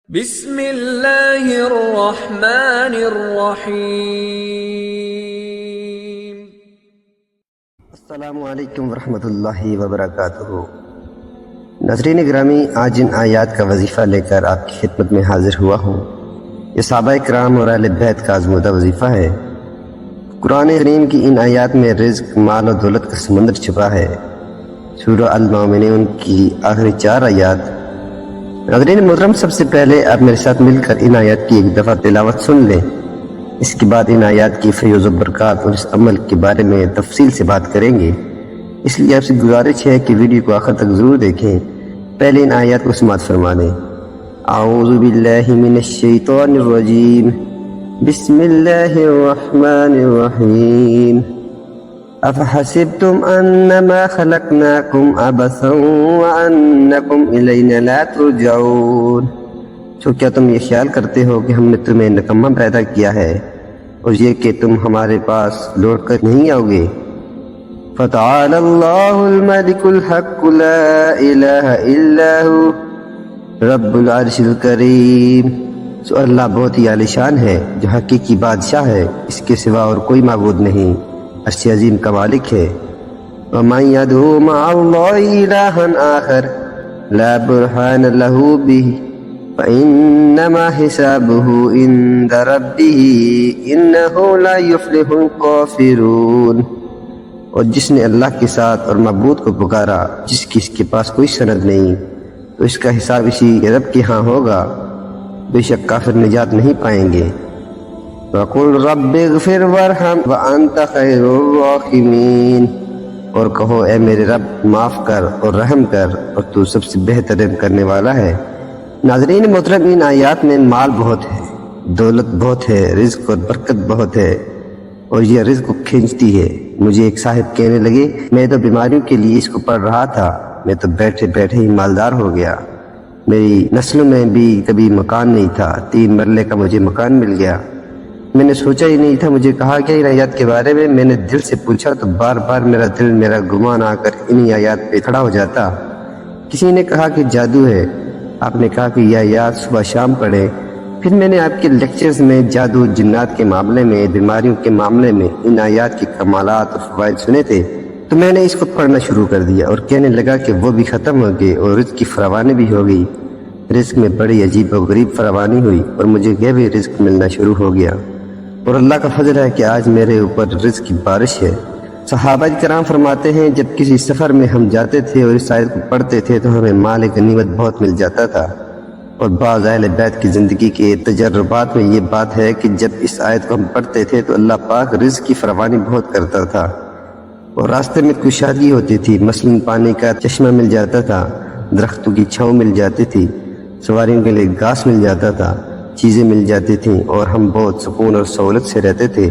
بسم اللہ الرحمن الرحیم۔ السلام علیکم ورحمۃ اللہ وبرکاتہ۔ ناظرین گرامی، آج ان آیات کا وظیفہ لے کر آپ کی خدمت میں حاضر ہوا ہوں۔ یہ صحابہ کرام اور اہل بیت کا آزمودہ وظیفہ ہے۔ قرآن کریم کی ان آیات میں رزق، مال و دولت کا سمندر چھپا ہے۔ سورہ المومنون کی آخری 4 آیات۔ ناظرین محترم، سب سے پہلے آپ میرے ساتھ مل کر ان آیات کی ایک دفعہ تلاوت سن لیں۔ اس کے بعد ان آیات کی فیض و برکات اور اس عمل کے بارے میں تفصیل سے بات کریں گے۔ اس لیے آپ سے گزارش ہے کہ ویڈیو کو آخر تک ضرور دیکھیں۔ پہلے ان آیات کو سماعت فرما دیں۔ اعوذ باللہ من الشیطان الرجیم، بسم اللہ الرحمن الرحیم۔ افحسبتم انما خلقناکم عبثا وانکم الینا لا ترجعون۔ تو کیا تم یہ خیال کرتے ہو کہ ہم نے تمہیں نکما پیدا کیا ہے اور یہ کہ تم ہمارے پاس لوٹ کر نہیں آؤ گے؟ فتعالی اللہ الملک الحق لا الہ الا هو رب العرش الکریم۔ سو اللہ بہت ہی عالی شان ہے، جو حقیقی بادشاہ ہے، اس کے سوا اور کوئی معبود نہیں، عرش عظیم کا مالک ہے۔ وَمَن يَدْعُ مَعَ اللَّهِ إِلَٰهًا آخَرَ لَا بُرْهَانَ لَهُ بِهِ فَإِنَّمَا حِسَابُهُ عِندَ رَبِّهِ إِنَّهُ لَا يُفْلِحُ الْكَافِرُونَ۔ اور جس نے اللہ کے ساتھ اور معبود کو پکارا جس کی اس کے پاس کوئی سند نہیں، تو اس کا حساب اسی رب کے ہاں ہوگا، بے شک کافر نجات نہیں پائیں گے۔ وَقُلْ رَبِّ اغْفِرْ وَارْحَمْ وَأَنْتَ خَيْرُ الرَّاحِمِينَ۔ اور کہو اے میرے رب، معاف کر اور رحم کر، اور تو سب سے بہتر رحم کرنے والا ہے۔ ناظرین محترم، ان آیات میں مال بہت ہے، دولت بہت ہے، رزق اور برکت بہت ہے، اور یہ رزق کو کھینچتی ہے۔ مجھے ایک صاحب کہنے لگے، میں تو بیماریوں کے لیے اس کو پڑھ رہا تھا، میں تو بیٹھے بیٹھے ہی مالدار ہو گیا۔ میری نسلوں میں بھی کبھی مکان نہیں تھا، 3 مرلے کا مجھے مکان مل گیا۔ میں نے سوچا ہی نہیں تھا، مجھے کہا گیا ان آیات کے بارے میں، میں نے دل سے پوچھا تو بار بار میرا دل، میرا گمان آ کر انہی آیات پہ کھڑا ہو جاتا۔ کسی نے کہا کہ جادو ہے، آپ نے کہا کہ یہ آیات صبح شام پڑھیں۔ پھر میں نے آپ کے لیکچرز میں جادو، جنات کے معاملے میں، بیماریوں کے معاملے میں ان آیات کے کمالات اور فوائد سنے تھے، تو میں نے اس کو پڑھنا شروع کر دیا اور کہنے لگا کہ وہ بھی ختم ہو گئے اور رزق کی فراوانی بھی ہو گئی۔ رزق میں بڑی عجیب و غریب فراوانی ہوئی اور مجھے غیبی رزق ملنا شروع ہو گیا، اور اللہ کا فضل ہے کہ آج میرے اوپر رزق کی بارش ہے۔ صحابہ کرام فرماتے ہیں، جب کسی سفر میں ہم جاتے تھے اور اس آیت کو پڑھتے تھے تو ہمیں مال غنیمت بہت مل جاتا تھا۔ اور بعض اہل بیت کی زندگی کے تجربات میں یہ بات ہے کہ جب اس آیت کو ہم پڑھتے تھے تو اللہ پاک رزق کی فراوانی بہت کرتا تھا، اور راستے میں کشادگی ہوتی تھی، مثلاً پانی کا چشمہ مل جاتا تھا، درختوں کی چھاؤں مل جاتی تھی، سواریوں کے لیے گھاس مل جاتا تھا، چیزیں مل جاتی تھیں، اور ہم بہت سکون اور سہولت سے رہتے تھے۔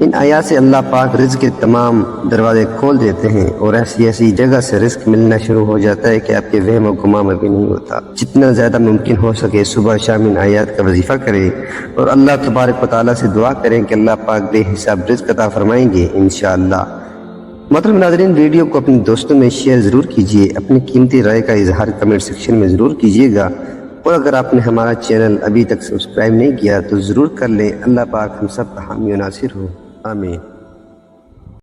ان آیات سے اللہ پاک رزق کے تمام دروازے کھول دیتے ہیں، اور ایسی ایسی جگہ سے رزق ملنا شروع ہو جاتا ہے کہ آپ کے وہم و گمان میں بھی نہیں ہوتا۔ جتنا زیادہ ممکن ہو سکے صبح شام ان آیات کا وظیفہ کریں، اور اللہ تبارک و تعالیٰ سے دعا کریں کہ اللہ پاک بے حساب رزق عطا فرمائیں گے انشاءاللہ۔ محترم ناظرین، ویڈیو کو اپنے دوستوں میں شیئر ضرور کیجیے، اپنی قیمتی رائے کا اظہار کمنٹ سیکشن میں ضرور کیجیے گا، اور اگر آپ نے ہمارا چینل ابھی تک سبسکرائب نہیں کیا تو ضرور کر لیں۔ اللہ پاک ہم سب کا حامی و ناصر ہو، آمین۔